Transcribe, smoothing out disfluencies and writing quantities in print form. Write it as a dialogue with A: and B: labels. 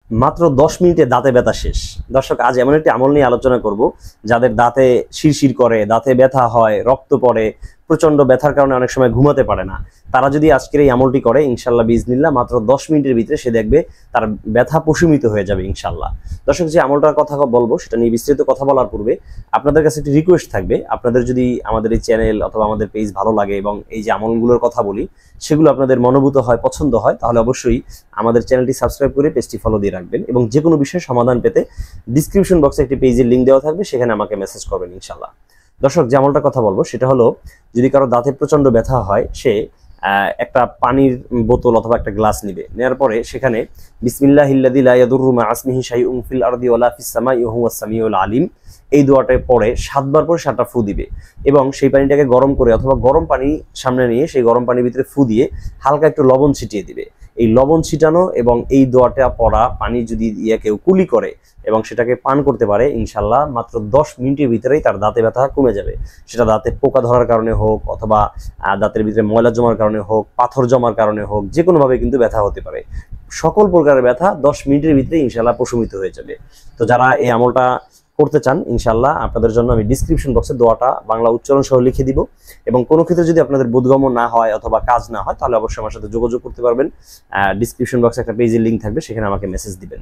A: মাত্র 10 মিনিটে দাঁতে ব্যথা শেষ। দর্শক, আজ এমন একটি আমল নিয়ে আলোচনা করব যাদের দাঁতে শিরশির করে, দাঁতে ব্যথা হয়, রক্ত পড়ে, প্রচন্ড ব্যথার কারণে অনেক সময় ঘুমাতে পারে না। তারা যদি আজকের এই আমলটি করে, ইনশাল্লাহ বিজনিল্লাহ মাত্র 10 মিনিটের ভিতরে সে দেখবে তার ব্যথা প্রশমিত হয়ে যাবে ইনশাল্লাহ। দর্শক, যে আমলটার কথা বলবো সেটা নিয়ে বিস্তারিত কথা বলার পূর্বে আপনাদের কাছে একটি রিকোয়েস্ট থাকবে। আপনাদের যদি আমাদের এই চ্যানেল অথবা আমাদের পেজ ভালো লাগে এবং এই যে আমলগুলোর কথা বলি সেগুলো আপনাদের মনোভূত হয়, পছন্দ হয়, তাহলে অবশ্যই আমাদের চ্যানেলটি সাবস্ক্রাইব করে পেজটি ফলো দিয়ে রাখবেন এবং যে কোনো বিষয়ে সমাধান পেতে ডিসক্রিপশন বক্সে একটি পেজের লিঙ্ক দেওয়া থাকবে, সেখানে আমাকে মেসেজ করবেন ইনশাল্লাহ। দর্শক, যে আমলটার কথা বলবো সেটা হলো, যদি কারো দাঁতে প্রচন্ড ব্যথা হয়, সে একটা পানির বোতল অথবা একটা গ্লাস নিবে। নেওয়ার পরে সেখানে বিসমিল্লাহিল্লাযী লা ইয়াদুররু মা ইসমিহি শাইউন ফিল আরদি ওয়ালা ফিস সামাই ওয়া হুয়াস সামিউল আলিম, এই দোয়াটা পড়ে 7 বার পরে 7টা ফু দিবে এবং সেই পানিটাকে গরম করে অথবা গরম পানি সামনে নিয়ে সেই গরম পানির ভিতরে ফু দিয়ে হালকা একটু লবণ ছিটিয়ে দিবে। এই লবণ ছিটানো এবং এই দোয়াটা পড়া পানি যদি কেউ কুলি করে এবং সেটাকে পান করতে পারে, ইনশাল্লাহ মাত্র 10 মিনিটের ভিতরেই তার দাঁতে ব্যথা কমে যাবে। সেটা দাঁতে পোকা ধরার কারণে হোক অথবা দাঁতের ভিতরে ময়লা জমার কারণে হোক, পাথর জমার কারণে হোক, যে কোনোভাবে কিন্তু ব্যথা হতে পারে। সকল প্রকারের ব্যথা 10 মিনিটের ভিতরে ইনশাল্লাহ প্রশমিত হয়ে যাবে। তো যারা এই আমলটা করতে চান, ইনশাল্লাহ আপনাদের জন্য আমি ডিসক্রিপশন বক্সে দোয়াটা বাংলা উচ্চারণ সহ লিখে দিব এবং কোনো ক্ষেত্রে যদি আপনাদের বোধগম্য না হয় অথবা কাজ না হয়, তাহলে অবশ্যই আমার সাথে যোগাযোগ করতে পারবেন। ডিসক্রিপশন বক্সে একটা পেজের লিঙ্ক থাকবে, সেখানে আমাকে মেসেজ দিবেন।